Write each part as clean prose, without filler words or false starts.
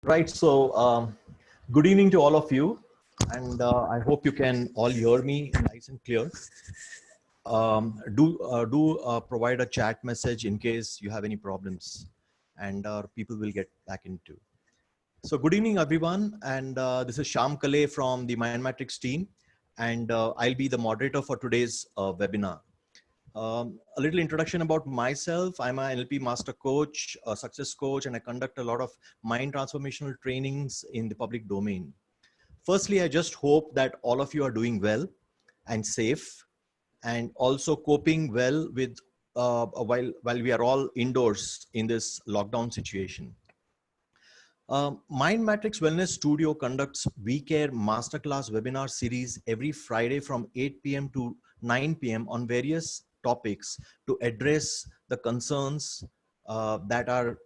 Right. Good evening to all of you, and I hope you can all hear me nice and clear. Do provide a chat message in case you have any problems, and people will get back into. So, good evening, everyone, and this is Sham Kale from the Mind Matrix team, and I'll be the moderator for today's webinar. A little introduction about myself. I'm an NLP master coach, a success coach, and I conduct a lot of mind transformational trainings in the public domain. Firstly, I just hope that all of you are doing well and safe, and also coping well with while we are all indoors in this lockdown situation. Mind Matrix Wellness Studio conducts WeCare Masterclass webinar series every Friday from 8 p.m. to 9 p.m. on various topics to address the concerns that are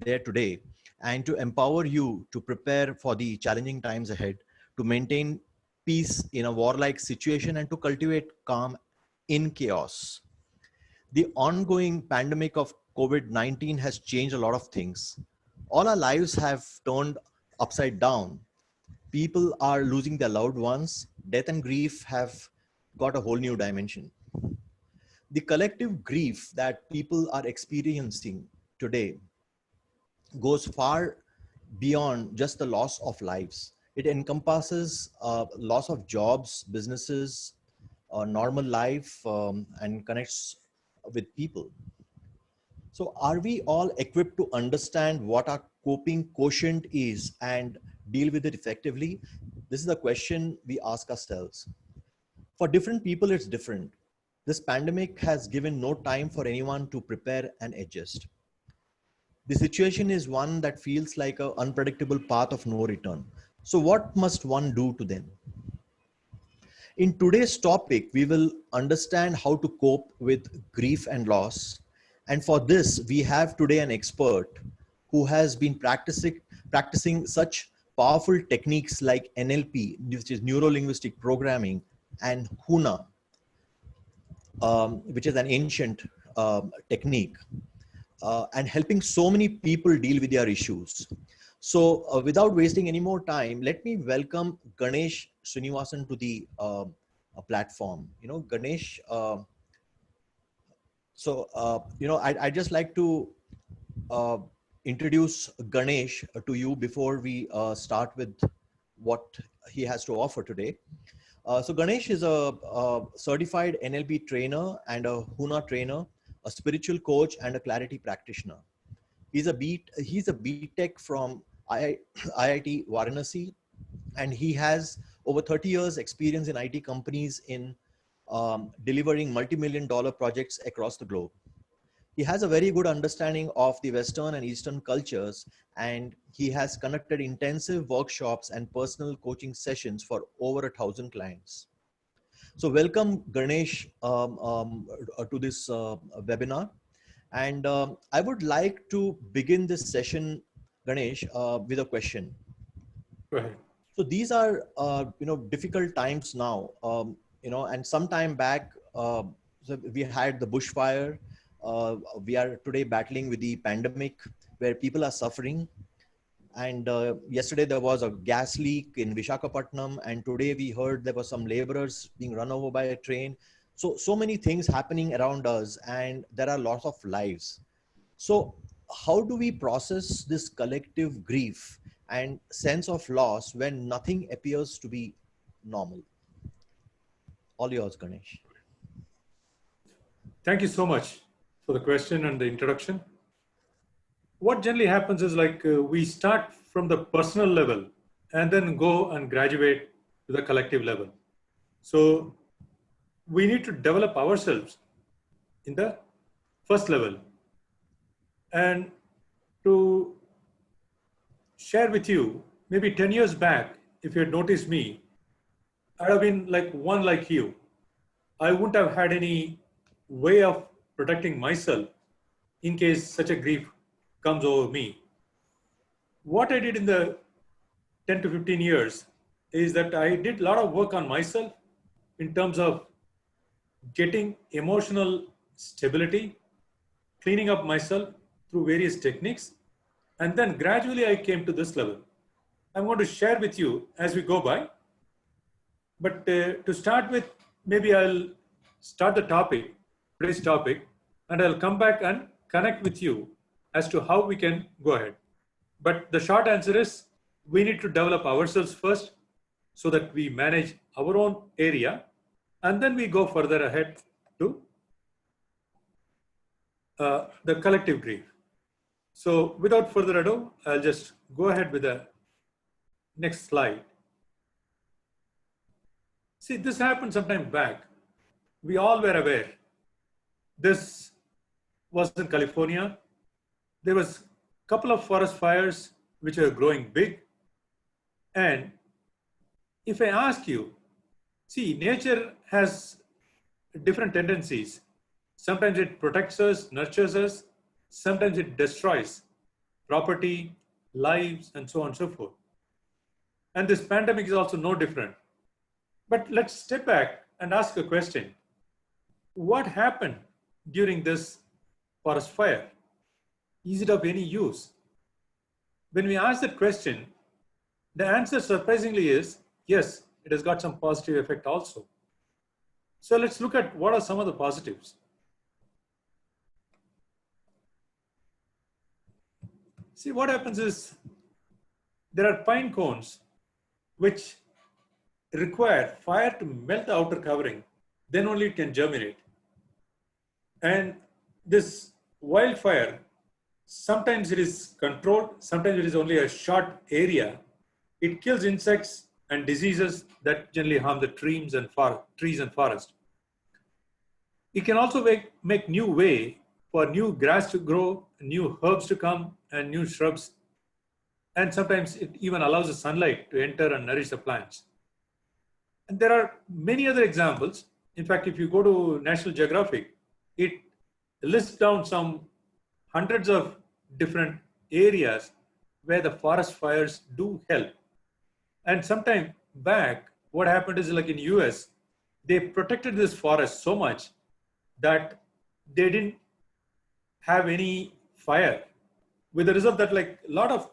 there today and to empower you to prepare for the challenging times ahead, to maintain peace in a warlike situation and to cultivate calm in chaos. The ongoing pandemic of COVID-19 has changed a lot of things. All our lives have turned upside down. People are losing their loved ones. Death and grief have got a whole new dimension. The collective grief that people are experiencing today goes far beyond just the loss of lives. It encompasses loss of jobs, businesses, normal life, and connects with people. So are we all equipped to understand what our coping quotient is and deal with it effectively? This is the question we ask ourselves. For different people, it's different. This pandemic has given no time for anyone to prepare and adjust. The situation is one that feels like an unpredictable path of no return. So what must one do to them? In today's topic, we will understand how to cope with grief and loss. And for this, we have today an expert who has been practicing such powerful techniques like NLP, which is neuro-linguistic programming, and HUNA, which is an ancient technique, and helping so many people deal with their issues. So without wasting any more time, let me welcome Ganesh Srinivasan to the platform. Ganesh, I'd just like to uh, introduce Ganesh to you before we start with what he has to offer today. So Ganesh is a certified NLP trainer and a HUNA trainer, a spiritual coach and a clarity practitioner. He's a BTech from IIT Varanasi, and he has over 30 years experience in IT companies in delivering multi-million dollar projects across the globe. He has a very good understanding of the Western and Eastern cultures, and he has conducted intensive workshops and personal coaching sessions for over 1,000 clients. So welcome Ganesh to this webinar. And I would like to begin this session, Ganesh, with a question. Go ahead. So these are, difficult times now, and some time back, so we had the bushfire. We are today battling with the pandemic where people are suffering. And yesterday there was a gas leak in Vishakhapatnam, and today we heard there were some laborers being run over by a train. So many things happening around us, and there are lots of lives. So how do we process this collective grief and sense of loss when nothing appears to be normal? All yours, Ganesh. Thank you so much for the question and the introduction. What generally happens is we start from the personal level and then go and graduate to the collective level. So we need to develop ourselves in the first level. And to share with you, maybe 10 years back, if you had noticed me, I'd have been like one like you. I wouldn't have had any way of protecting myself in case such a grief comes over me. What I did in the 10 to 15 years is that I did a lot of work on myself in terms of getting emotional stability, cleaning up myself through various techniques, And then gradually I came to this level. I'm going to share with you as we go by. But to start with, maybe I'll start the topic, today's topic, and I'll come back and connect with you as to how we can go ahead. But the short answer is we need to develop ourselves first so that we manage our own area, and then we go further ahead to the collective grief. So without further ado, I'll just go ahead with the next slide. See, this happened sometime back. We all were aware. This was in California. There was a couple of forest fires which were growing big. And if I ask you, see, nature has different tendencies. Sometimes it protects us, nurtures us. Sometimes it destroys property, lives, and so on and so forth. And this pandemic is also no different. But let's step back and ask a question. What happened during this forest fire? Is it of any use? When we ask that question, the answer surprisingly is yes, it has got some positive effect also. So let's look at what are some of the positives. See, what happens is there are pine cones which require fire to melt the outer covering, then only it can germinate. And this wildfire, sometimes it is controlled, sometimes it is only a short area. It kills insects and diseases that generally harm the trees and forest. It can also make new way for new grass to grow, new herbs to come, and new shrubs. And sometimes it even allows the sunlight to enter and nourish the plants. And there are many other examples. In fact, if you go to National Geographic, it lists down some hundreds of different areas where the forest fires do help. And sometime back, what happened is like in US, they protected this forest so much that they didn't have any fire. With the result that like a lot of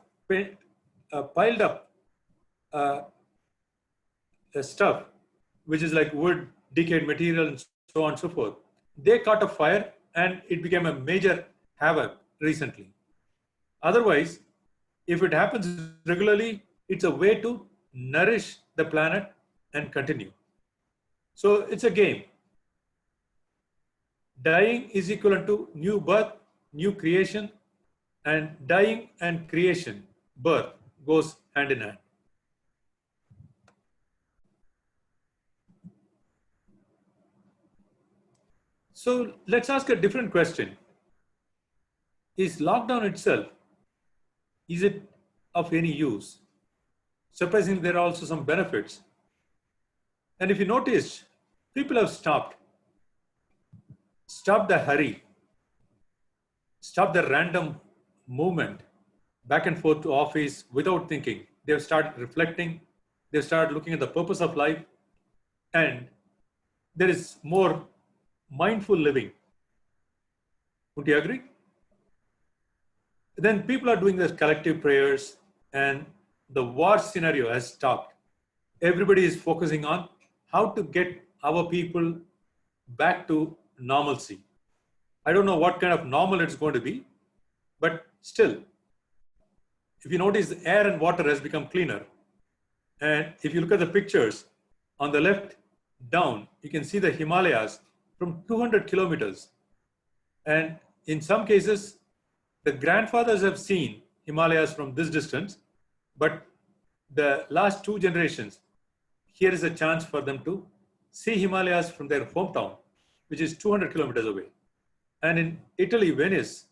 piled up stuff, which is like wood, decayed material, and so on and so forth. They caught a fire and it became a major havoc recently. Otherwise, if it happens regularly, it's a way to nourish the planet and continue. So it's a game. Dying is equivalent to new birth, new creation, and dying and creation, birth, goes hand in hand. So let's ask a different question. Is lockdown itself, is it of any use? Surprisingly, there are also some benefits. And if you notice, people have stopped the hurry, stopped the random movement back and forth to office without thinking. They've started reflecting, they've started looking at the purpose of life, and there is more mindful living. Would you agree? Then people are doing their collective prayers and the war scenario has stopped. Everybody is focusing on how to get our people back to normalcy. I don't know what kind of normal it's going to be, but still, if you notice, the air and water has become cleaner. And if you look at the pictures on the left down, you can see the Himalayas from 200 kilometers. And in some cases, the grandfathers have seen Himalayas from this distance, but the last two generations, here is a chance for them to see Himalayas from their hometown, which is 200 kilometers away. And in Italy, Venice,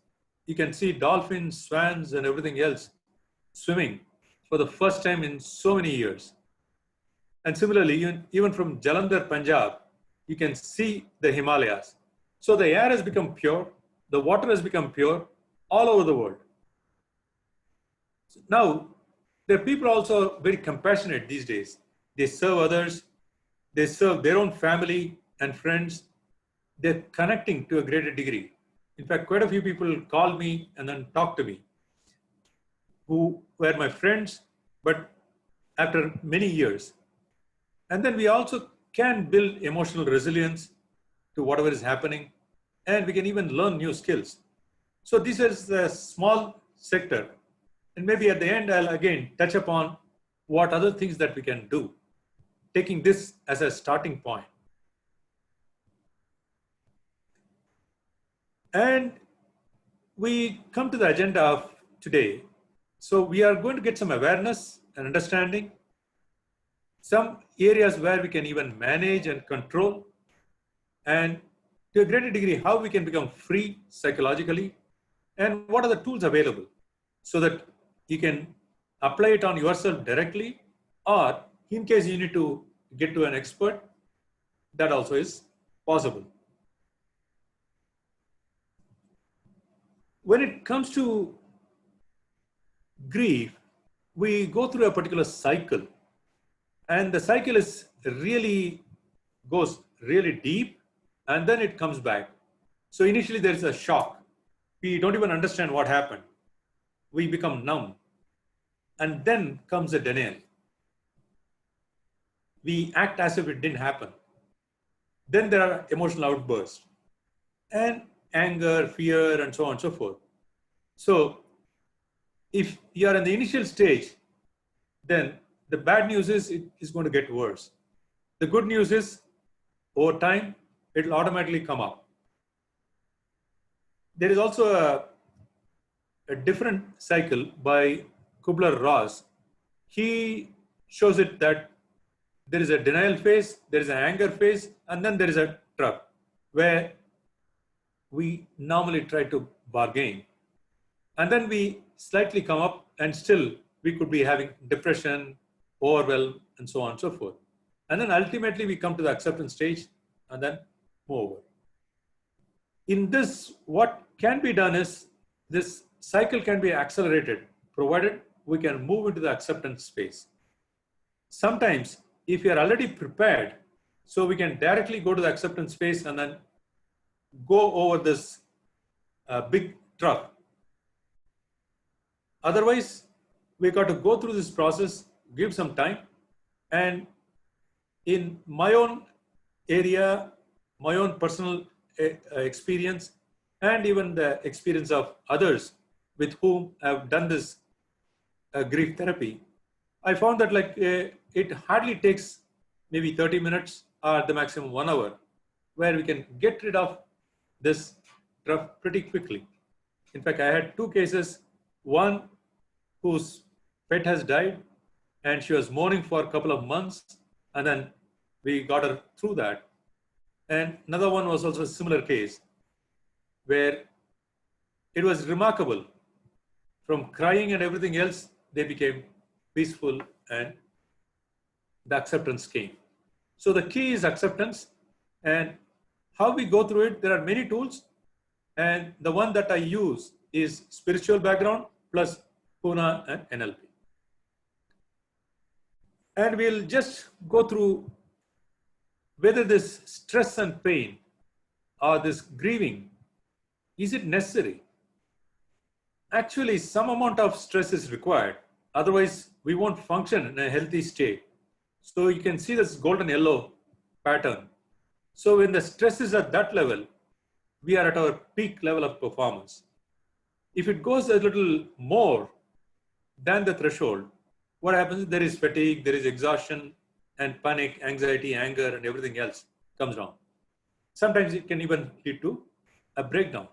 you can see dolphins, swans, and everything else swimming for the first time in so many years. And similarly, even from Jalandhar, Punjab, you can see the Himalayas. So the air has become pure, the water has become pure all over the world. Now, the people are also very compassionate these days. They serve others, they serve their own family and friends. They're connecting to a greater degree. In fact, quite a few people call me and then talk to me. who were my friends, but after many years. And then we also can build emotional resilience to whatever is happening, and we can even learn new skills. So this is a small sector. And maybe at the end, I'll again touch upon what other things that we can do, taking this as a starting point. And we come to the agenda of today. So we are going to get some awareness and understanding, some areas where we can even manage and control, and to a greater degree, how we can become free psychologically, and what are the tools available so that you can apply it on yourself directly, or in case you need to get to an expert, that also is possible. When it comes to grief, we go through a particular cycle, and the cycle is really goes really deep, and then it comes back. So initially there is a shock. We don't even understand what happened. We become numb, and then comes a denial. We act as if it didn't happen. Then there are emotional outbursts and anger, fear, and so on and so forth. So if you are in the initial stage, then the bad news is it is going to get worse. The good news is over time, it will automatically come up. There is also a different cycle by Kubler-Ross. He shows it that there is a denial phase, there is an anger phase, and then there is a trough where we normally try to bargain. And then we slightly come up, and still we could be having depression, overwhelm, and so on and so forth. And then ultimately we come to the acceptance stage and then move over. In this, what can be done is this cycle can be accelerated provided we can move into the acceptance space. Sometimes, if you are already prepared, so we can directly go to the acceptance phase and then go over this big trough. Otherwise, we got to go through this process, give some time. And in my own area, my own personal experience, and even the experience of others with whom I've done this grief therapy, I found that it hardly takes maybe 30 minutes or the maximum 1 hour, where we can get rid of this trough pretty quickly. In fact, I had 2 cases, one whose pet has died and she was mourning for a couple of months, and then we got her through that. And another one was also a similar case where it was remarkable. From crying and everything else, they became peaceful and the acceptance came. So the key is acceptance, and how we go through it, there are many tools, and the one that I use is spiritual background plus Pune and NLP. And we'll just go through whether this stress and pain or this grieving, is it necessary? Actually, some amount of stress is required. Otherwise, we won't function in a healthy state. So you can see this golden yellow pattern. So when the stress is at that level, we are at our peak level of performance. If it goes a little more than the threshold, what happens? There is fatigue, there is exhaustion, and panic, anxiety, anger, and everything else comes down. Sometimes it can even lead to a breakdown.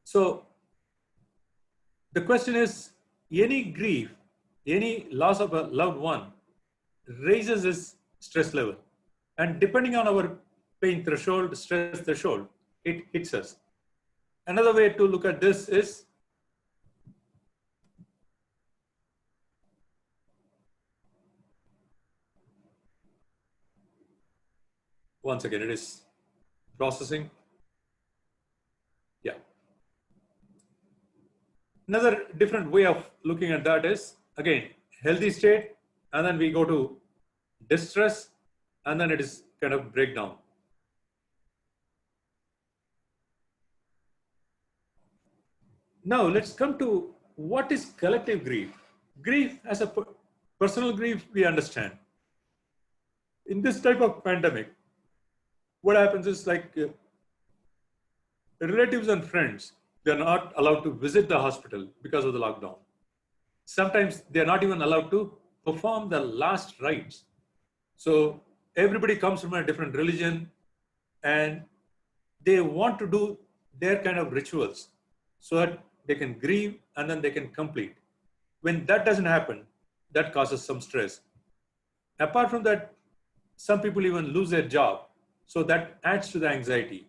So the question is, any grief, any loss of a loved one raises this stress level. And depending on our pain threshold, stress threshold, it hits us. Another way to look at this is, once again, it is processing. Yeah. Another different way of looking at that is, again, healthy state, and then we go to distress, and then it is kind of breakdown. Now let's come to what is collective grief? Grief as a personal grief, we understand. In this type of pandemic, what happens is like relatives and friends, they're not allowed to visit the hospital because of the lockdown. Sometimes they're not even allowed to perform the last rites. So everybody comes from a different religion and they want to do their kind of rituals so that they can grieve and then they can complete. When that doesn't happen, that causes some stress. Apart from that, some people even lose their job. So that adds to the anxiety.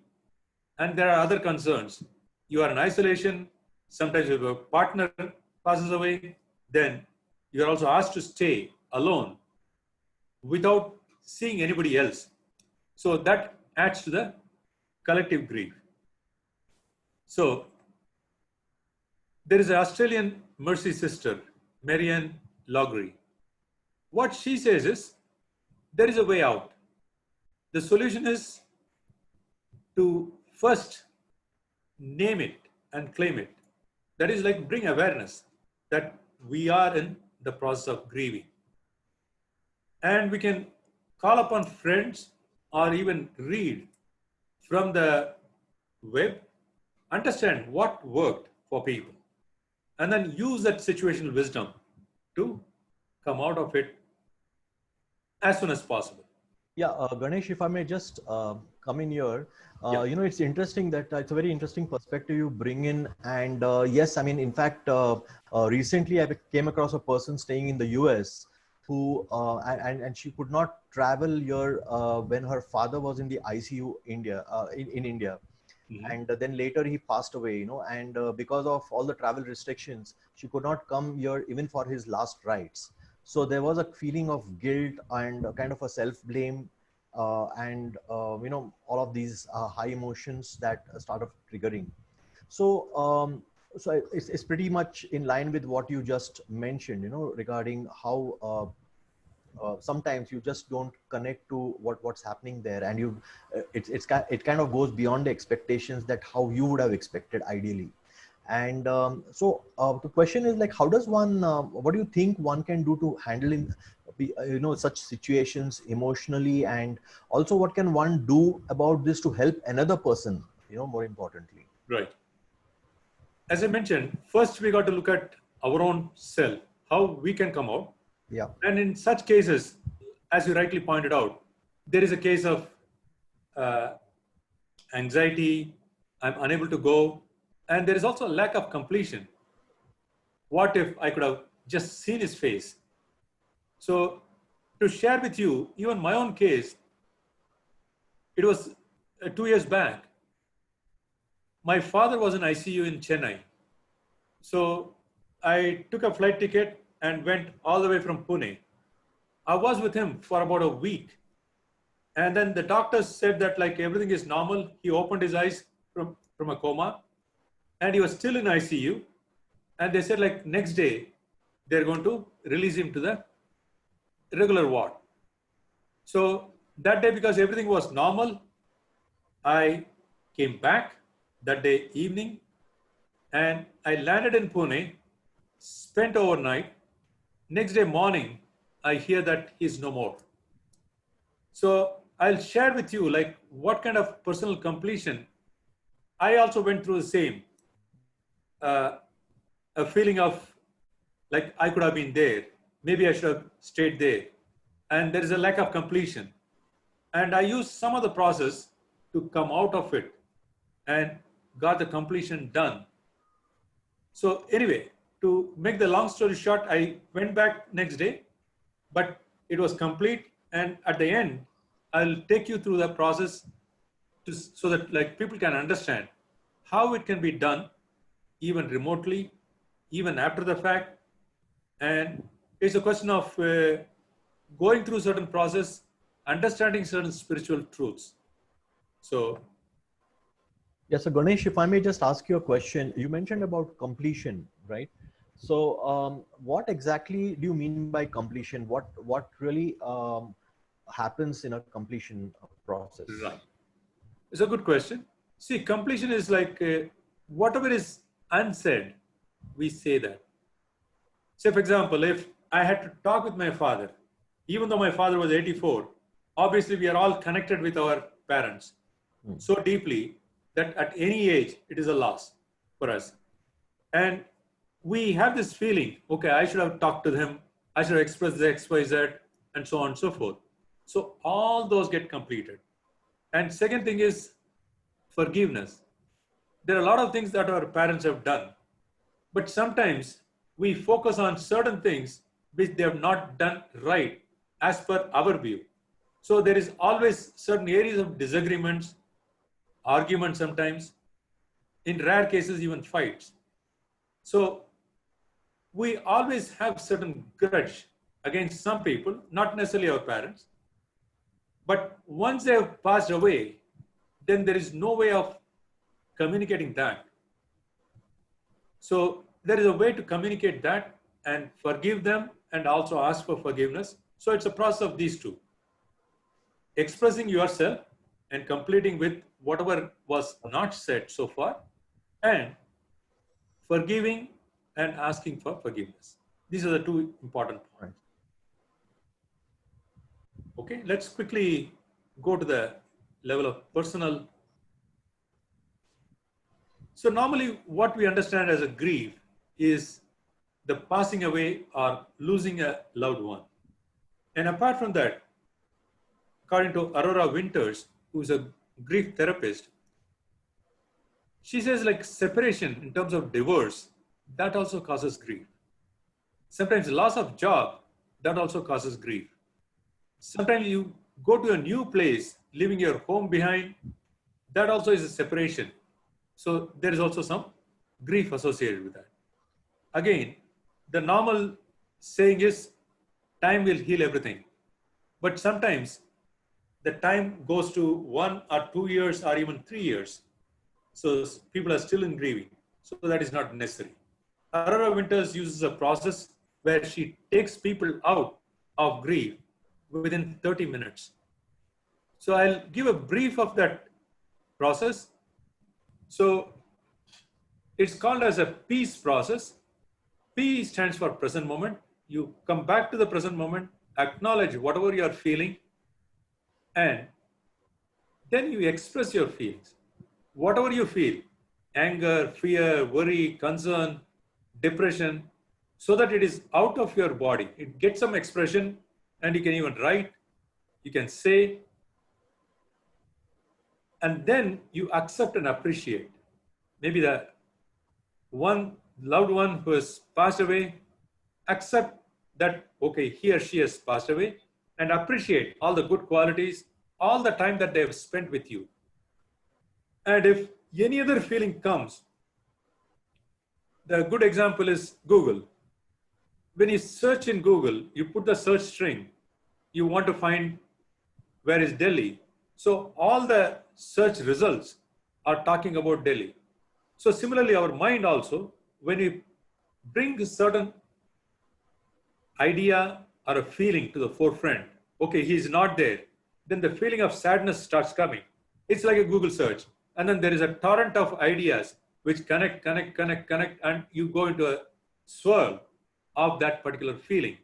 And there are other concerns. You are in isolation. Sometimes if a partner passes away, then you are also asked to stay alone without seeing anybody else. So that adds to the collective grief. So there is an Australian mercy sister, Marianne Loggery. What she says is, there is a way out. The solution is to first name it and claim it. That is like bring awareness that we are in the process of grieving. And we can call upon friends or even read from the web, understand what worked for people, and then use that situational wisdom to come out of it as soon as possible. Yeah, Ganesh, if I may just come in here, you know, it's interesting that it's a very interesting perspective you bring in. And yes, I mean, in fact, recently I came across a person staying in the US who, and she could not travel here when her father was in the ICU in India. Mhm. And then later he passed away, you know, and because of all the travel restrictions, she could not come here even for his last rites. So there was a feeling of guilt and a kind of a self-blame, and you know, all of these high emotions that started triggering. So so it's pretty much in line with what you just mentioned, you know, regarding how sometimes you just don't connect to what's happening there, and you it kind of goes beyond the expectations that how you would have expected ideally. And so the question is like, how does one what do you think one can do to handle you know, such situations emotionally, and also what can one do about this to help another person, you know, more importantly? Right. As I mentioned, first we got to look at our own self, how we can come out. Yeah. And in such cases, as you rightly pointed out, there is a case of uh, anxiety, I'm unable to go, and there is also a lack of completion. What if I could have just seen his face? So, to share with you, even my own case, it was 2 years back. My father was in ICU in Chennai. So, I took a flight ticket and went all the way from Pune. I was with him for about a week. And then the doctors said that like everything is normal. He opened his eyes from a coma and he was still in ICU. And they said like next day, they're going to release him to the regular ward. So that day, because everything was normal, I came back that day evening and I landed in Pune, spent overnight. Next day morning, I hear that he's no more. So I'll share with you like what kind of personal completion. I also went through the same, uh, a feeling of like I could have been there. Maybe I should have stayed there. And there is a lack of completion. And I used some of the process to come out of it and got the completion done. So anyway, to make the long story short, I went back next day, but it was complete. And at the end, I'll take you through the process so that like people can understand how it can be done, even remotely, even after the fact. And it's a question of going through certain process, understanding certain spiritual truths. So Yeah, so Ganesh, if I may just ask you a question, you mentioned about completion, right? So, what exactly do you mean by completion? What really happens in a completion process? right. It's a good question. See, completion is like whatever is unsaid, we say that. Say, for example, if I had to talk with my father, even though my father was 84, obviously we are all connected with our parents so deeply that at any age it is a loss for us. And we have this feeling, okay, I should have talked to him, I should have expressed the XYZ, and so on and so forth. So all those get completed. And second thing is forgiveness. There are a lot of things that our parents have done, but sometimes we focus on certain things which they have not done right as per our view. So there is always certain areas of disagreements, arguments sometimes, in rare cases even fights. So we always have certain grudge against some people, not necessarily our parents, but once they have passed away, then there is no way of communicating that. So there is a way to communicate that and forgive them and also ask for forgiveness. So it's a process of these two: expressing yourself and completing with whatever was not said so far, and forgiving and asking for forgiveness. These are the two important points. Okay, let's quickly go to the level of personal. So normally what we understand as a grief is the passing away or losing a loved one. And apart from that, according to Aurora Winters, who's a grief therapist, she says like separation in terms of divorce, that also causes grief. Sometimes loss of job, that also causes grief. Sometimes you go to a new place, leaving your home behind, that also is a separation. So there is also some grief associated with that. Again, the normal saying is time will heal everything. But sometimes the time goes to 1 or 2 years or even 3 years. So people are still in grieving. So that is not necessary. Aurora Winters uses a process where she takes people out of grief within 30 minutes. So I'll give a brief of that process. So it's called as a peace process. P stands for present moment. You come back to the present moment, acknowledge whatever you are feeling, and then you express your feelings. Whatever you feel, anger, fear, worry, concern, depression, so that it is out of your body. It gets some expression, and you can even write, you can say, and then you accept and appreciate. Maybe the one loved one who has passed away, accept that, okay, he or she has passed away, and appreciate all the good qualities, all the time that they have spent with you. And if any other feeling comes, the good example is Google. When you search in Google, you put the search string, you want to find where is Delhi. So all the search results are talking about Delhi. So similarly, our mind also, when we bring a certain idea or a feeling to the forefront, okay, he's not there, then the feeling of sadness starts coming. It's like a Google search. And then there is a torrent of ideas which connect, and you go into a swirl of that particular feeling.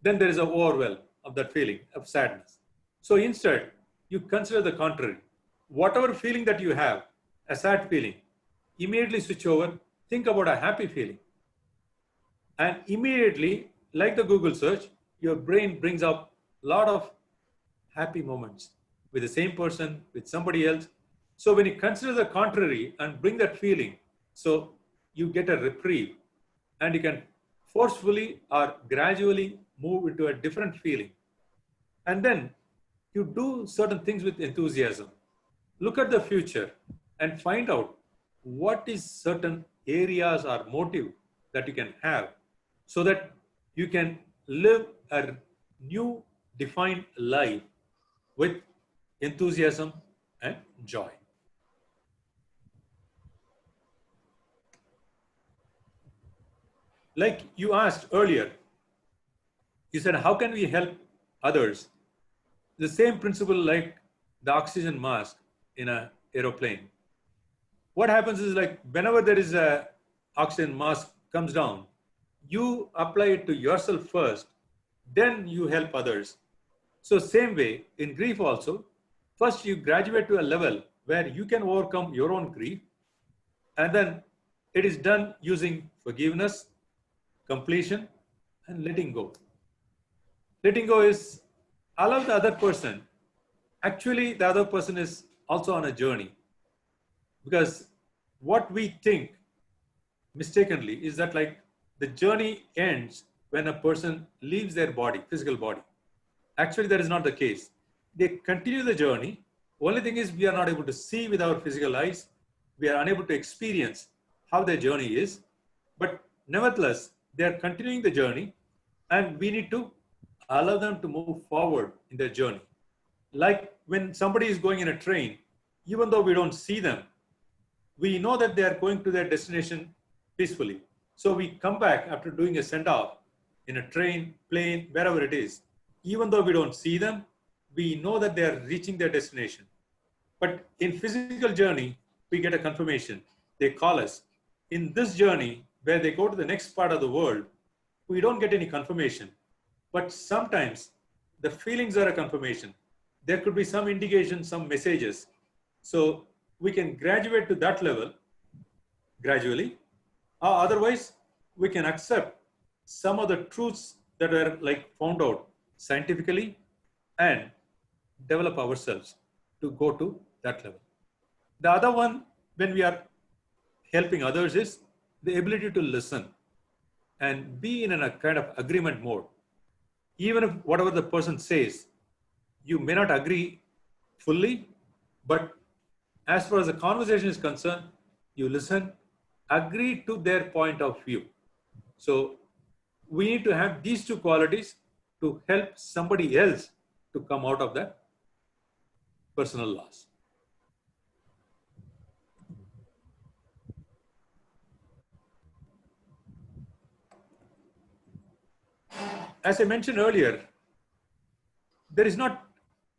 Then there is an overwhelm of that feeling of sadness. So instead, you consider the contrary. Whatever feeling that you have, a sad feeling, immediately switch over, think about a happy feeling. And immediately, like the Google search, your brain brings up a lot of happy moments with the same person, with somebody else. So when you consider the contrary and bring that feeling, so you get a reprieve, and you can forcefully or gradually move into a different feeling. And then you do certain things with enthusiasm. Look at the future and find out what is certain areas or motive that you can have, so that you can live a new defined life with enthusiasm and joy. Like you asked earlier, you said, how can we help others? The same principle like the oxygen mask in an aeroplane. What happens is, like, whenever there is a oxygen mask comes down, You apply it to yourself first, then you help others. So same way in grief also, first you graduate to a level where you can overcome your own grief, and then it is done using forgiveness, completion, and letting go. Letting go is allow the other person. Actually, the other person is also on a journey, because what we think mistakenly is that like the journey ends when a person leaves their body, physical body. Actually, that is not the case. They continue the journey. Only thing is we are not able to see with our physical eyes. We are unable to experience how their journey is. But nevertheless, they are continuing the journey, and we need to allow them to move forward in their journey. Like when somebody is going in a train, even though we don't see them, we know that they are going to their destination peacefully. So we come back after doing a send off in a train, plane, wherever it is. Even though we don't see them, we know that they are reaching their destination. But in physical journey, we get a confirmation. They call us. In this journey, where they go to the next part of the world, we don't get any confirmation. But sometimes the feelings are a confirmation. There could be some indication, some messages. So we can graduate to that level gradually. Otherwise, we can accept some of the truths that are like found out scientifically and develop ourselves to go to that level. The other one, when we are helping others, is the ability to listen and be in a kind of agreement mode. Even if whatever the person says, you may not agree fully, but as far as the conversation is concerned, you listen, agree to their point of view. So we need to have these two qualities to help somebody else to come out of that personal loss. As I mentioned earlier, there is not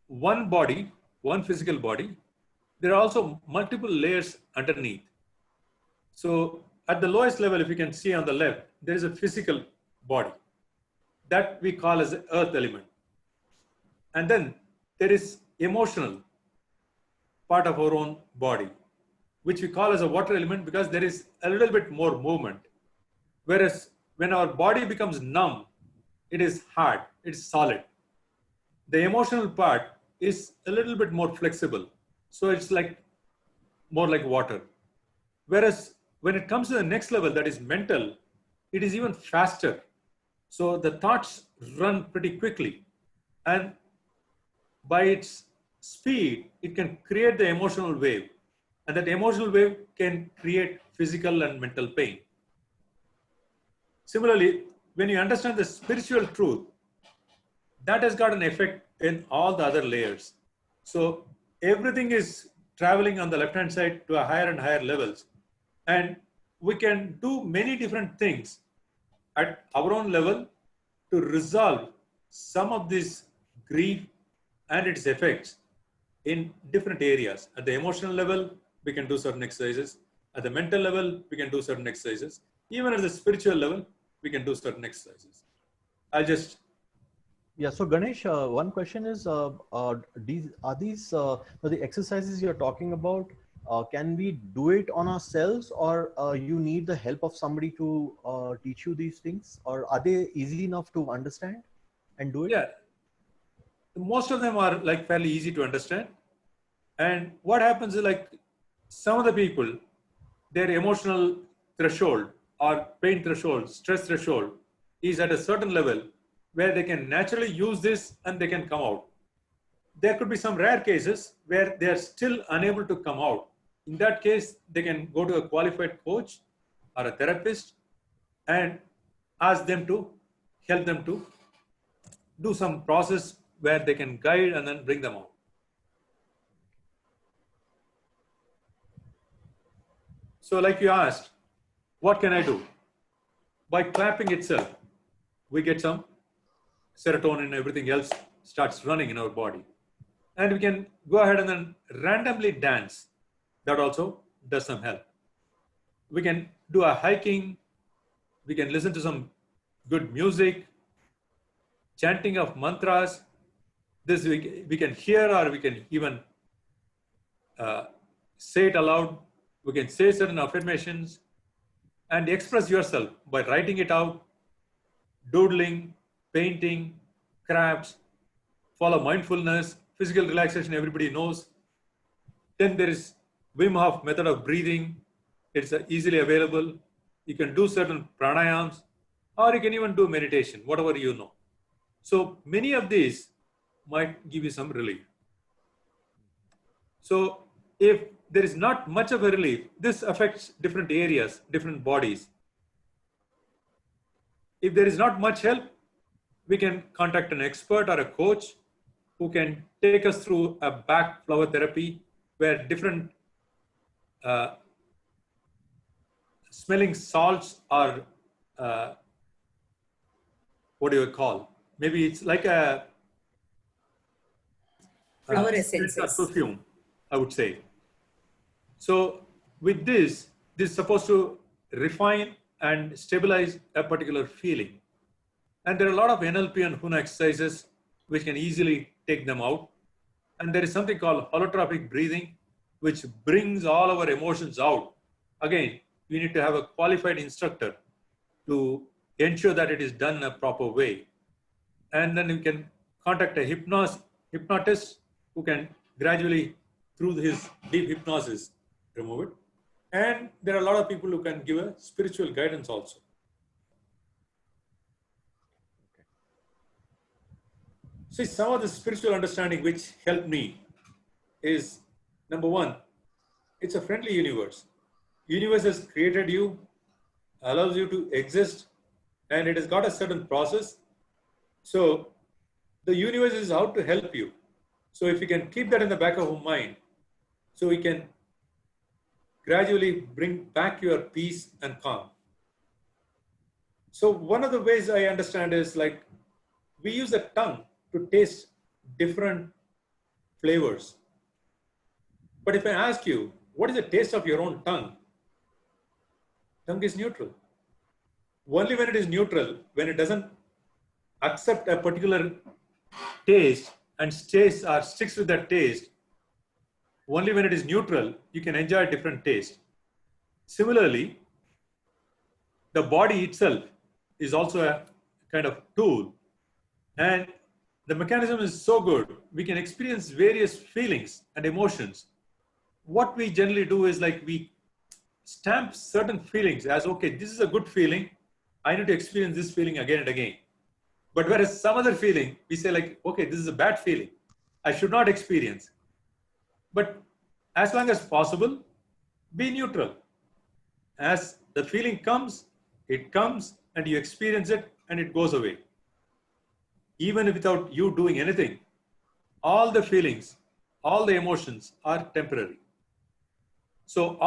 one body, one physical body. There are also multiple layers underneath. So at the lowest level, if you can see on the left, there is a physical body that we call as the earth element. And then there is emotional part of our own body, which we call as a water element, because there is a little bit more movement. Whereas when our body becomes numb, it is hard, it's solid. The emotional part is a little bit more flexible. So it's like more like water. Whereas when it comes to the next level, that is mental, it is even faster. So the thoughts run pretty quickly. And by its speed, it can create the emotional wave. And that emotional wave can create physical and mental pain. Similarly, when you understand the spiritual truth, that has got an effect in all the other layers. So everything is traveling on the left-hand side to a higher and higher levels. And we can do many different things at our own level to resolve some of this grief and its effects in different areas. At the emotional level, we can do certain exercises. At the mental level, we can do certain exercises. Even at the spiritual level, we can do certain exercises. I'll just Yeah, so Ganesh, one question is, these the exercises you're talking about, can we do it on ourselves, or you need the help of somebody to teach you these things, or are they easy enough to understand and do it? yeah, most of them are like fairly easy to understand. And what happens is like some of the people, their emotional threshold or pain threshold, stress threshold is at a certain level where they can naturally use this and they can come out. There could be some rare cases where they are still unable to come out. In that case, they can go to a qualified coach or a therapist and ask them to help them to do some process where they can guide and then bring them out. So like you asked, what can I do? By clapping itself, we get some serotonin and everything else starts running in our body. And we can go ahead and then randomly dance. That also does some help. We can do a hiking, We can listen to some good music, chanting of mantras. This we can hear, or we can even say it aloud. We can say certain affirmations and express yourself by writing it out, doodling, painting, crafts, follow mindfulness, physical relaxation, everybody knows. Then there is Wim Hof method of breathing. It's easily available. You can do certain pranayams, or you can even do meditation, whatever you know. So many of these might give you some relief. So if there is not much of a relief, this affects different areas, different bodies. If there is not much help, we can contact an expert or a coach who can take us through a back flower therapy where different smelling salts are, what do you call? Maybe it's like a flower essences. Perfume, I would say. So with this is supposed to refine and stabilize a particular feeling. And there are a lot of NLP and HUNA exercises which can easily take them out. And there is something called holotropic breathing, which brings all our emotions out. Again, we need to have a qualified instructor to ensure that it is done in a proper way. And then you can contact a hypnotist who can gradually, through his deep hypnosis, remove it. And there are a lot of people who can give a spiritual guidance also. See, some of the spiritual understanding which helped me is, number one, it's a friendly universe. Universe has created you, allows you to exist, and it has got a certain process. So the universe is out to help you. So if you can keep that in the back of your mind, so we can gradually bring back your peace and calm. So one of the ways I understand is like we use the tongue to taste different flavors. But if I ask you, what is the taste of your own tongue? Tongue is neutral. Only when it is neutral, when it doesn't accept a particular taste and stays or sticks with that taste, only when it is neutral, you can enjoy a different taste. Similarly, the body itself is also a kind of tool. And the mechanism is so good, we can experience various feelings and emotions. What we generally do is like we stamp certain feelings as, okay, this is a good feeling. I need to experience this feeling again and again. But whereas some other feeling, we say like, okay, this is a bad feeling. I should not experience. But as long as possible, be neutral. As the feeling comes, it comes and you experience it and it goes away. Even without you doing anything, all the feelings, all the emotions are temporary. So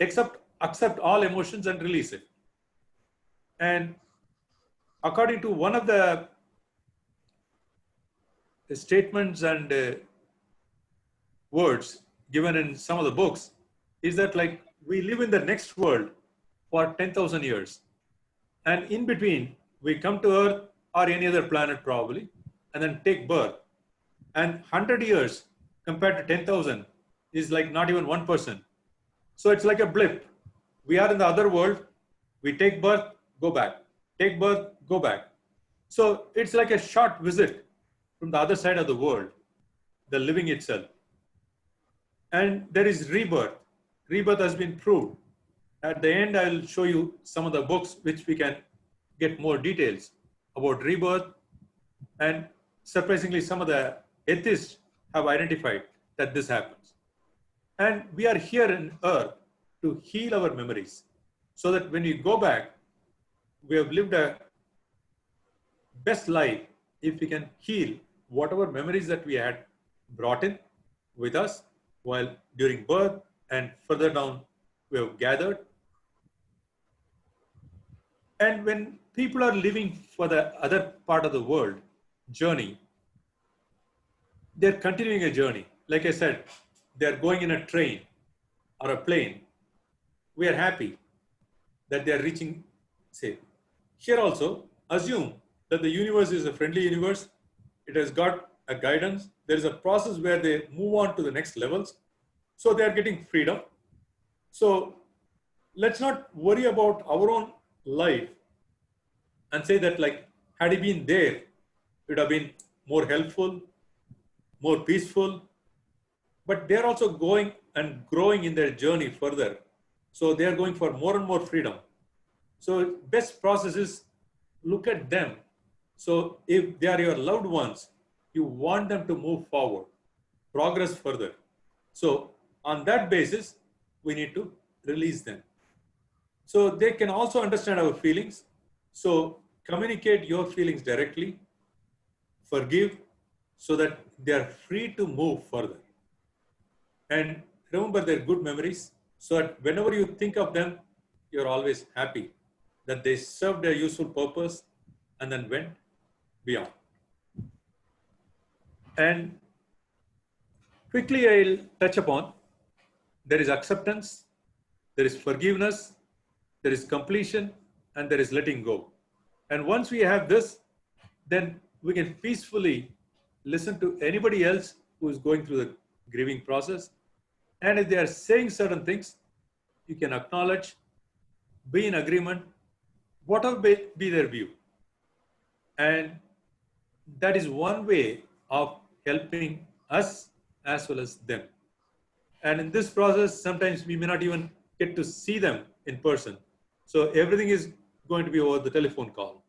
accept all emotions and release it. And according to one of the statements and words given in some of the books is that like we live in the next world for 10,000 years. And in between, we come to Earth or any other planet probably, and then take birth. And 100 years compared to 10,000 is like not even 1%. So it's like a blip. We are in the other world. We take birth, go back. Take birth, go back. So it's like a short visit from the other side of the world, the living itself. And there is rebirth. Rebirth has been proved. At the end, I'll show you some of the books which we can get more details about rebirth. And surprisingly, some of the atheists have identified that this happens. And we are here in Earth to heal our memories so that when we go back, we have lived a best life if we can heal whatever memories that we had brought in with us while during birth and further down we have gathered. And when people are living for the other part of the world journey, they're continuing a journey. Like I said, they're going in a train or a plane. We are happy that they're reaching, say, Here also, assume that the universe is a friendly universe. It has got a guidance. There is a process where they move on to the next levels. So they are getting freedom. So let's not worry about our own life and say that, like, had he been there, it would have been more helpful, more peaceful. But they're also going and growing in their journey further. So they are going for more and more freedom. So best process is look at them. So if they are your loved ones, you want them to move forward, progress further. So on that basis, we need to release them. So they can also understand our feelings. So communicate your feelings directly, forgive, so that they are free to move further. And remember their good memories, so that whenever you think of them, you're always happy that they served their useful purpose and then went beyond. And quickly, I'll touch upon there is acceptance, there is forgiveness, there is completion, and there is letting go. And once we have this, then we can peacefully listen to anybody else who is going through the grieving process. And if they are saying certain things, you can acknowledge, be in agreement, whatever be their view. And that is one way of helping us as well as them. And in this process, sometimes we may not even get to see them in person. So everything is going to be over the telephone call.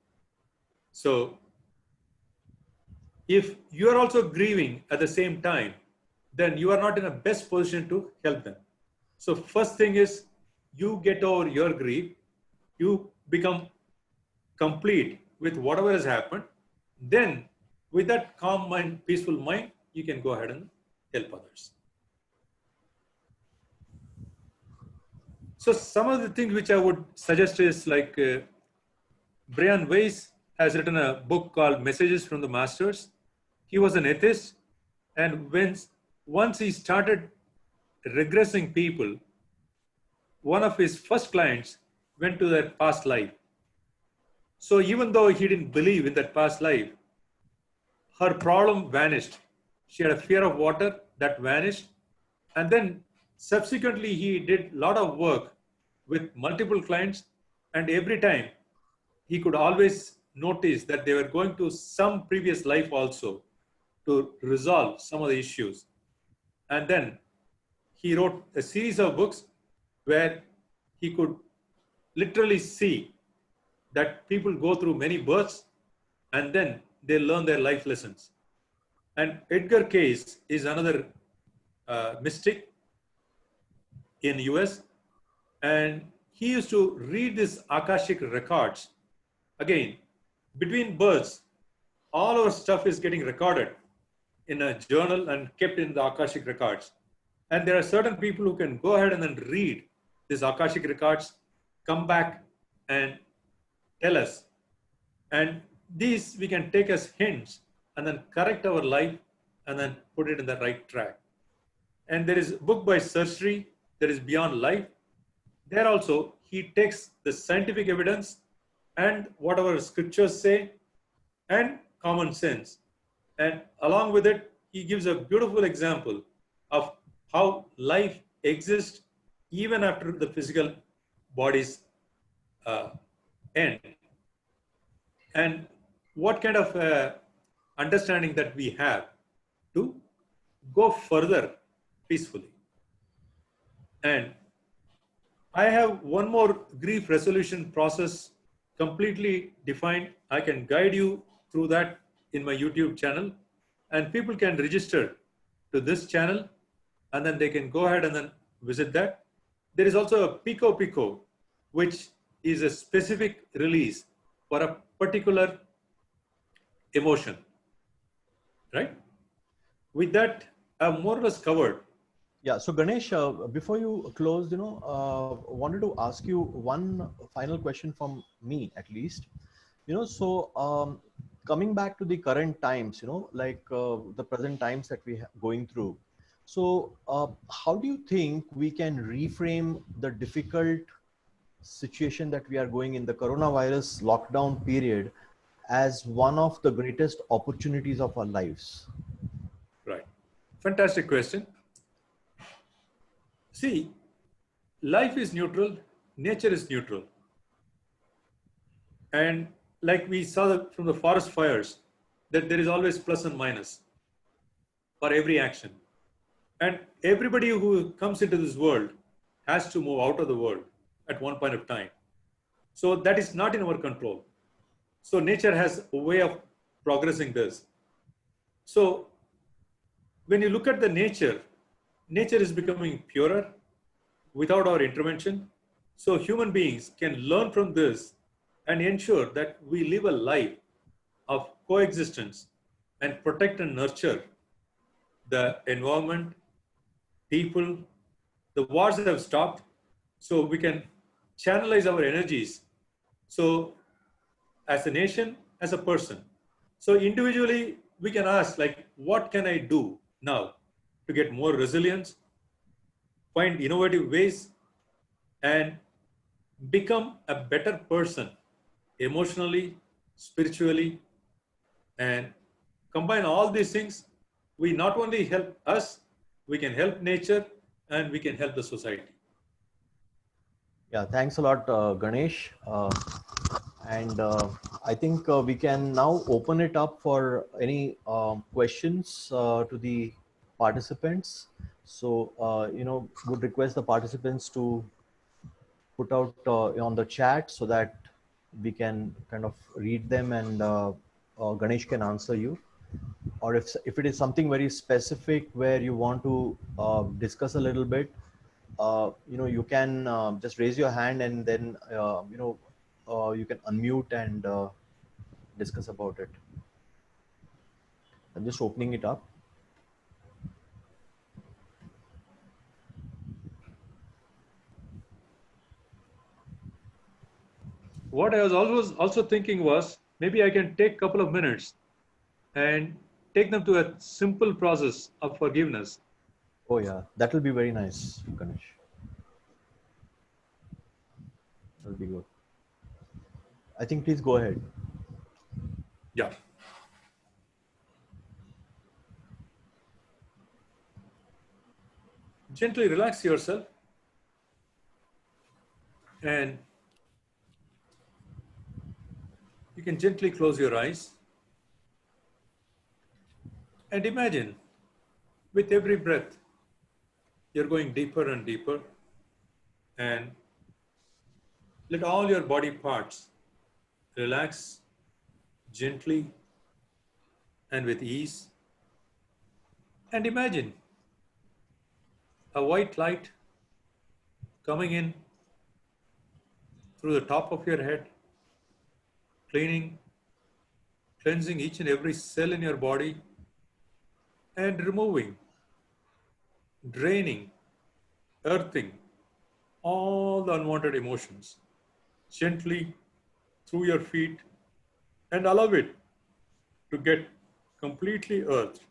So if you are also grieving at the same time, then you are not in a best position to help them. So first thing is you get over your grief, you become complete with whatever has happened. Then with that calm mind, peaceful mind, you can go ahead and help others. So some of the things which I would suggest is like Brian Weiss has written a book called Messages from the Masters. He was an atheist, and once he started regressing people, one of his first clients went to their past life. So even though he didn't believe in that past life, her problem vanished. She had a fear of water that vanished. And then subsequently, he did a lot of work with multiple clients. And every time he could always notice that they were going to some previous life also to resolve some of the issues. And then he wrote a series of books where he could literally see that people go through many births and then they learn their life lessons. And Edgar Cayce is another mystic in US, and he used to read these Akashic records. Again, between births, all our stuff is getting recorded in a journal and kept in the Akashic records. And there are certain people who can go ahead and then read these Akashic records, come back and tell us. And these we can take as hints and then correct our life and then put it in the right track. And there is a book by Surgery, there is Beyond Life. There also, he takes the scientific evidence and whatever scriptures say and common sense. And along with it, he gives a beautiful example of how life exists even after the physical body's end. And what kind of understanding that we have to go further peacefully. And I have one more grief resolution process completely defined. I can guide you through that in my YouTube channel, and people can register to this channel and then they can go ahead and then visit that. There is also a Pico Pico, which is a specific release for a particular emotion, right? With that, I've more or less covered. Yeah. So Ganesh, before you close, wanted to ask you one final question from me, at least. Coming back to the current times, the present times that we are going through. So how do you think we can reframe the difficult situation that we are going in, the coronavirus lockdown period, as one of the greatest opportunities of our lives? Right. Fantastic question. See, life is neutral, nature is neutral. And like we saw from the forest fires, that there is always plus and minus for every action. And everybody who comes into this world has to move out of the world at one point of time. So that is not in our control. So nature has a way of progressing this. So when you look at the nature, nature is becoming purer without our intervention. So human beings can learn from this and ensure that we live a life of coexistence and protect and nurture the environment, people. The wars have stopped, so we can channelize our energies. So as a nation, as a person. So individually, we can ask, like, what can I do now to get more resilience, find innovative ways, and become a better person emotionally, spiritually, and combine all these things. We not only help us, we can help nature and we can help the society. Yeah, thanks a lot, Ganesh. And I think we can now open it up for any questions to the participants. So, would request the participants to put out on the chat so that we can kind of read them, and Ganesh can answer you. Or if it is something very specific where you want to discuss a little bit, you can just raise your hand, and then you can unmute and discuss about it. I'm just opening it up. What I was always also thinking was, maybe I can take a couple of minutes and take them to a simple process of forgiveness. Oh yeah, that will be very nice, Ganesh. That'll be good. I think please go ahead. Yeah. Gently relax yourself and you can gently close your eyes and imagine with every breath you're going deeper and deeper, and let all your body parts relax gently and with ease. And imagine a white light coming in through the top of your head, cleaning, cleansing each and every cell in your body, and removing, draining, earthing all the unwanted emotions gently through your feet, and allow it to get completely earthed,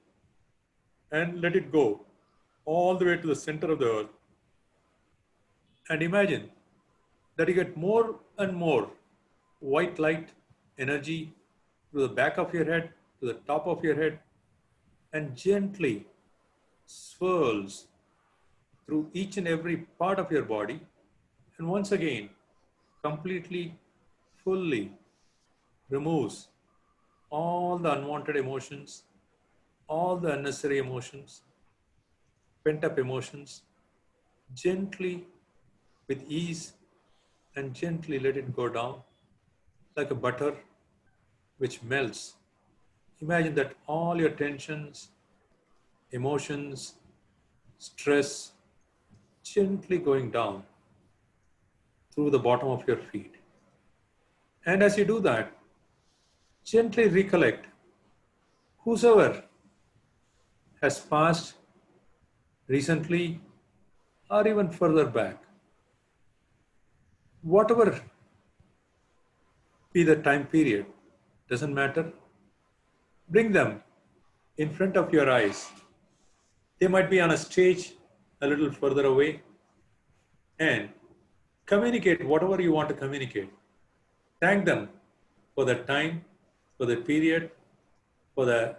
and let it go all the way to the center of the earth. And imagine that you get more and more white light energy to the back of your head, to the top of your head, and gently swirls through each and every part of your body. And once again, completely, fully removes all the unwanted emotions, all the unnecessary emotions, pent up emotions, gently, with ease, and gently let it go down like a butter which melts. Imagine that all your tensions, emotions, stress gently going down through the bottom of your feet. And as you do that, gently recollect whosoever has passed recently or even further back, whatever be the time period, doesn't matter. Bring them in front of your eyes. They might be on a stage a little further away, and communicate whatever you want to communicate. Thank them for the time, for the period, for the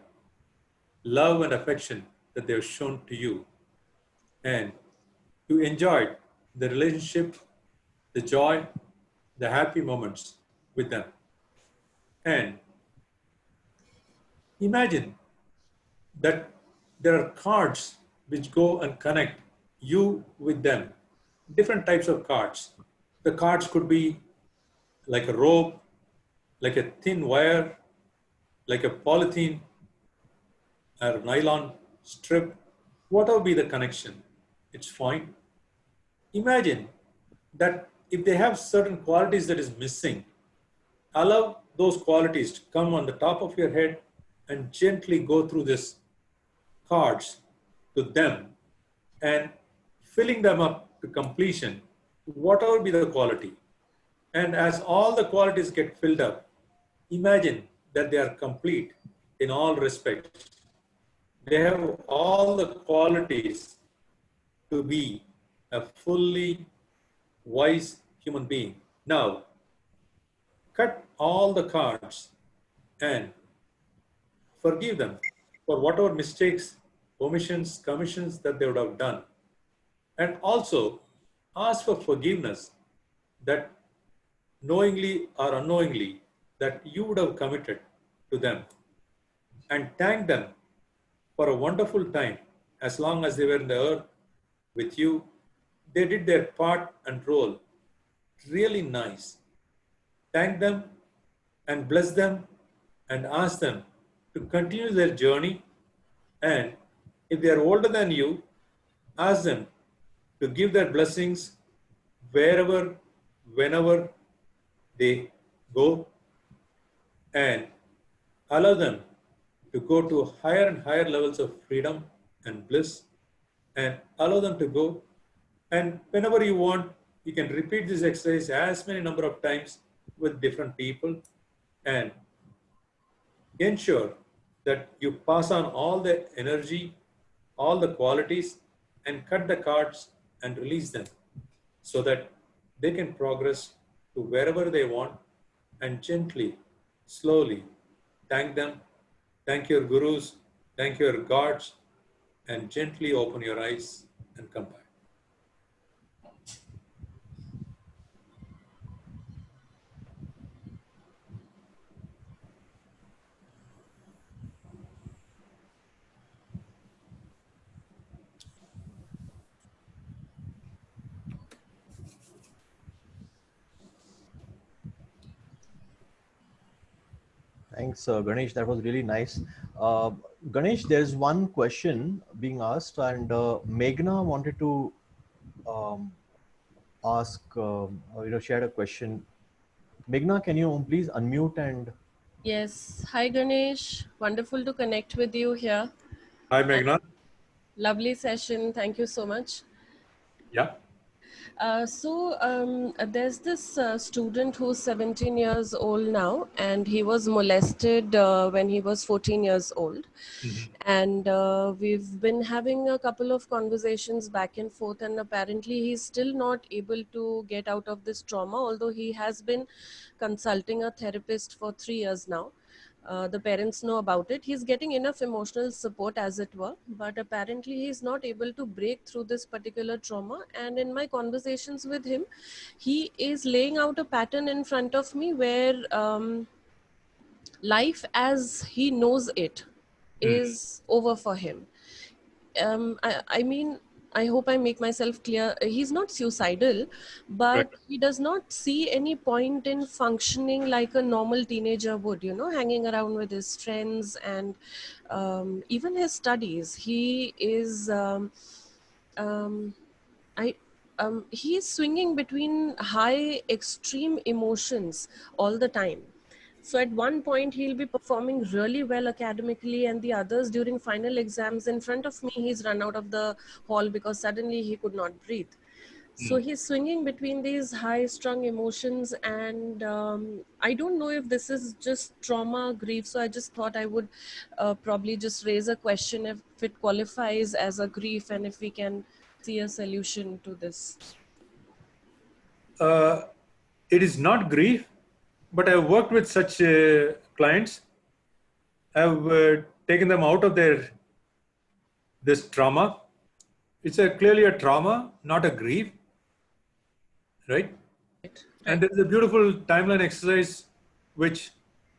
love and affection that they have shown to you. And you enjoyed the relationship, the joy, the happy moments with them. And imagine that there are cards which go and connect you with them. Different types of cards. The cards could be like a rope, like a thin wire, like a polythene or nylon strip, whatever be the connection, it's fine. Imagine that if they have certain qualities that is missing, allow those qualities to come on the top of your head and gently go through this cards to them and filling them up to completion, whatever be the quality. And as all the qualities get filled up, imagine that they are complete in all respects. They have all the qualities to be a fully wise human being. Now, cut all the cards and forgive them for whatever mistakes, omissions, commissions that they would have done. And also ask for forgiveness that knowingly or unknowingly that you would have committed to them. And thank them for a wonderful time as long as they were in the earth with you. They did their part and role really nice. Thank them and bless them and ask them to continue their journey. And if they are older than you, ask them to give their blessings wherever, whenever they go, and allow them to go to higher and higher levels of freedom and bliss, and allow them to go. And whenever you want, you can repeat this exercise as many number of times with different people and ensure that you pass on all the energy, all the qualities, and cut the cards and release them so that they can progress to wherever they want, and gently, slowly thank them, thank your gurus, thank your gods, and gently open your eyes and come back. Thanks, Ganesh. That was really nice. Ganesh, there's one question being asked, and Meghna wanted to ask, shared a question. Meghna, can you please unmute and Yes. Hi, Ganesh. Wonderful to connect with you here. Hi, Meghna. Lovely session. Thank you so much. Yeah. There's this student who's 17 years old now, and he was molested when he was 14 years old. Mm-hmm. And we've been having a couple of conversations back and forth, and apparently he's still not able to get out of this trauma, although he has been consulting a therapist for 3 years now. The parents know about it. He's getting enough emotional support, as it were, but apparently he's not able to break through this particular trauma. And in my conversations with him, he is laying out a pattern in front of me where life as he knows it is over for him. I mean, I hope I make myself clear. He's not suicidal, but Correct. he does not see any point in functioning like a normal teenager would, hanging around with his friends and even his studies. He is, um, he is swinging between high extreme emotions all the time. So at one point he'll be performing really well academically, and the others during final exams in front of me, he's run out of the hall because suddenly he could not breathe. So he's swinging between these high strung emotions, and I don't know if this is just trauma, grief. So I just thought I would probably just raise a question if it qualifies as a grief and if we can see a solution to this. It is not grief, but I've worked with such clients. I've taken them out of this trauma. It's clearly a trauma, not a grief, right? Right. And there's a beautiful timeline exercise which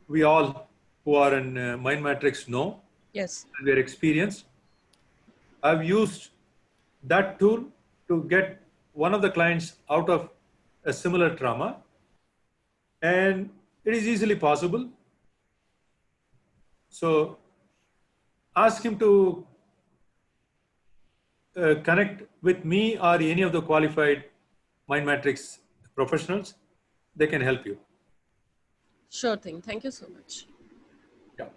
we all who are in Mind Matrix know Yes. and we are experienced. I've used that tool to get one of the clients out of a similar trauma, and it is easily possible. So ask him to connect with me or any of the qualified Mind Matrix professionals. They can help you. Sure thing. Thank you so much. Yeah.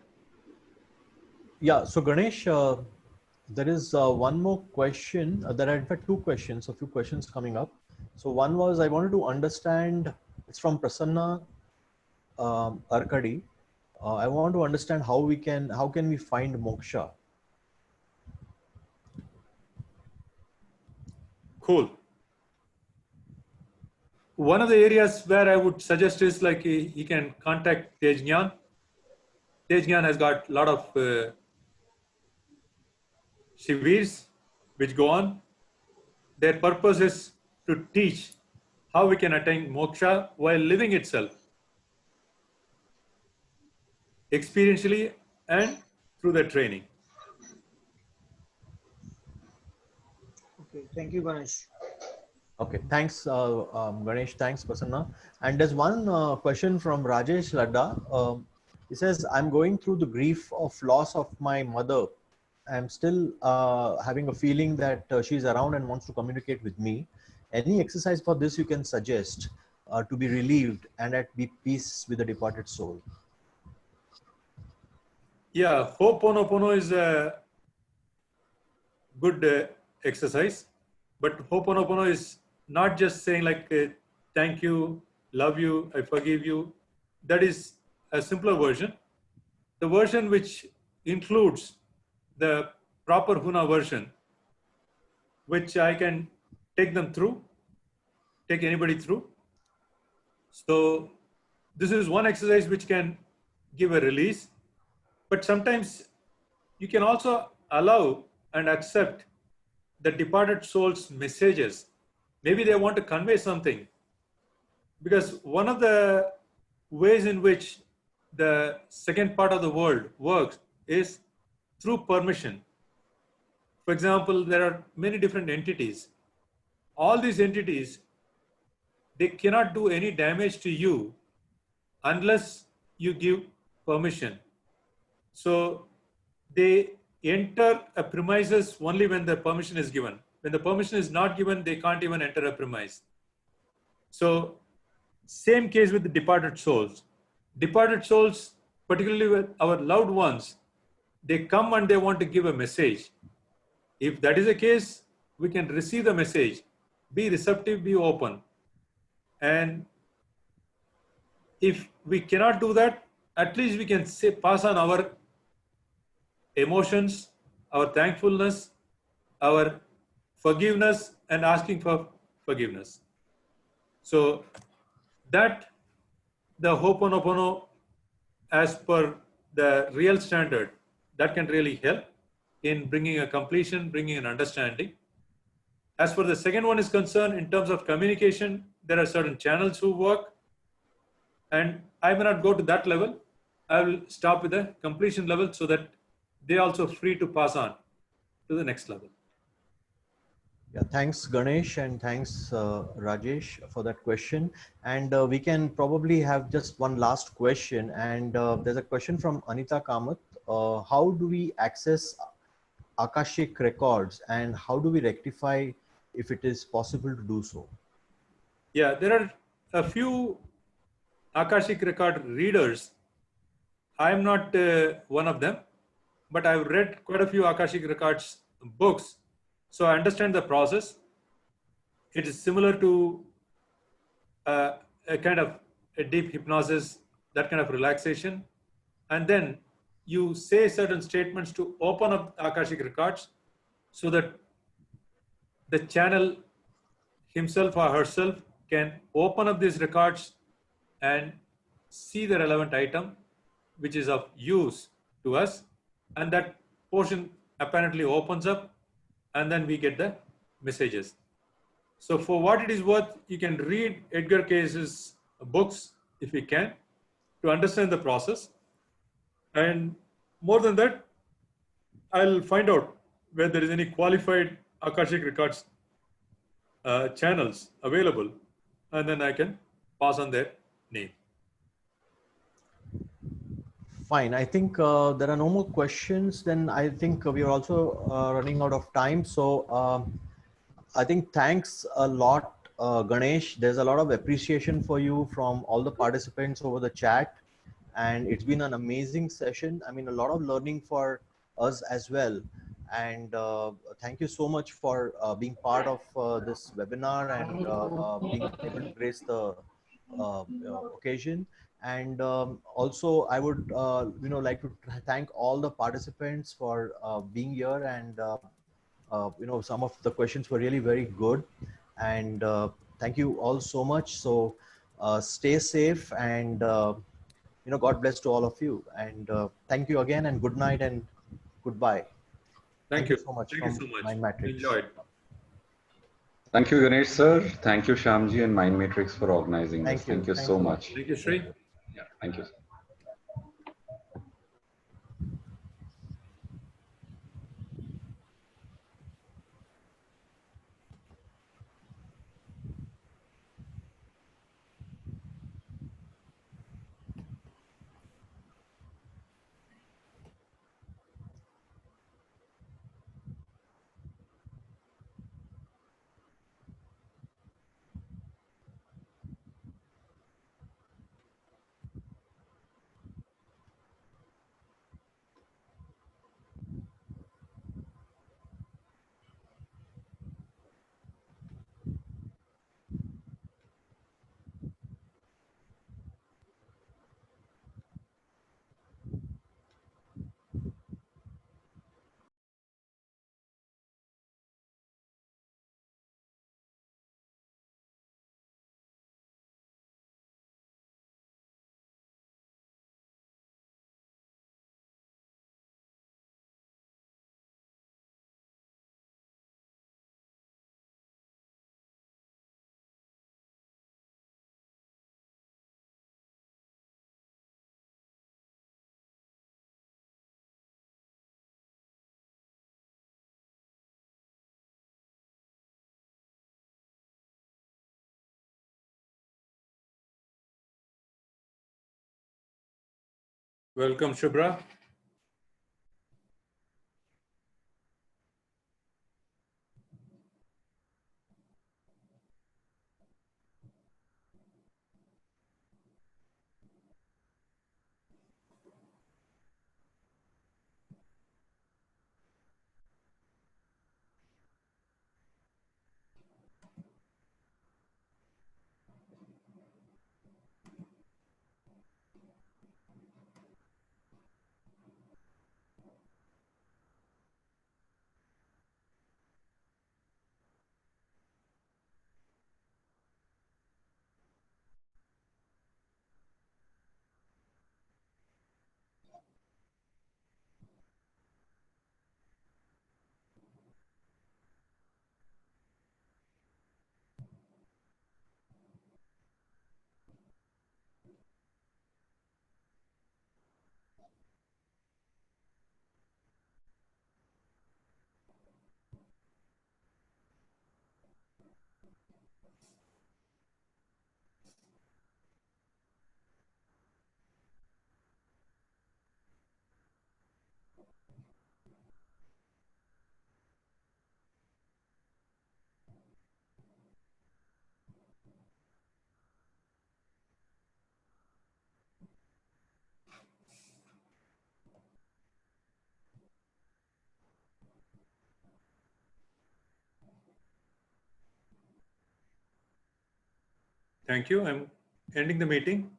Yeah, so Ganesh, there is one more question. There are in fact two questions, a few questions coming up. So one was I wanted to understand, it's from Prasanna Arkadi. I want to understand how can we find moksha? Cool. One of the areas where I would suggest is like he can contact Tej Gyan. Tej Gyan has got a lot of shivirs which go on. Their purpose is to teach how we can attain moksha while living itself, experientially and through the training. Okay, thank you, Ganesh. Okay, thanks Ganesh, thanks Prasanna. And there's one question from Rajesh Ladda. He says, I'm going through the grief of loss of my mother. I'm still having a feeling that she's around and wants to communicate with me. Any exercise for this you can suggest to be relieved and at peace with the departed soul? Yeah, Ho'oponopono is a good exercise, but Ho'oponopono is not just saying like thank you, love you, I forgive you. That is a simpler version. The version which includes the proper Huna version, which I can take them through, take anybody through. So this is one exercise which can give a release, but sometimes you can also allow and accept the departed soul's messages. Maybe they want to convey something, because one of the ways in which the second part of the world works is through permission. For example, there are many different entities. All these entities, they cannot do any damage to you unless you give permission. So they enter a premises only when the permission is given. When the permission is not given, they can't even enter a premise. So same case with the departed souls. Departed souls, particularly with our loved ones, they come and they want to give a message. If that is the case, we can receive the message, be receptive, be open. And if we cannot do that, at least we can say, pass on our emotions, our thankfulness, our forgiveness, and asking for forgiveness. So that the Ho'oponopono, as per the real standard, that can really help in bringing a completion, bringing an understanding. As for the second one is concerned, in terms of communication, there are certain channels who work, and I may not go to that level. I will stop with the completion level so that they also free to pass on to the next level. Yeah, thanks Ganesh and thanks Rajesh for that question. And we can probably have just one last question. And there's a question from Anita Kamath. How do we access Akashic records and how do we rectify if it is possible to do so? Yeah, there are a few Akashic record readers. I am not one of them, but I've read quite a few Akashic records books. So I understand the process. It is similar to a kind of a deep hypnosis, that kind of relaxation. And then you say certain statements to open up Akashic records so that the channel himself or herself can open up these records and see the relevant item which is of use to us, and that portion apparently opens up, and then we get the messages. So for what it is worth, you can read Edgar Case's books if you can to understand the process. And more than that, I'll find out whether there is any qualified Akashic Records channels available, and then I can pass on their name. Fine. I think there are no more questions. Then I think we are also running out of time. So I think thanks a lot, Ganesh. There's a lot of appreciation for you from all the participants over the chat. And it's been an amazing session. I mean, a lot of learning for us as well. And thank you so much for being part of this webinar and being able to grace the occasion. And also, I would like to thank all the participants for being here. And some of the questions were really very good. And thank you all so much. So stay safe, and God bless to all of you. And thank you again, and good night and goodbye. Thank you. So much Thank from you so much. Mind Matrix. Enjoyed. Thank you, Ganesh sir. Thank you, Shyamji and Mind Matrix for organizing this. Thank you so much. Thank you, Sri. Yeah, thank you. Welcome, Shubhra. Thank you. I'm ending the meeting.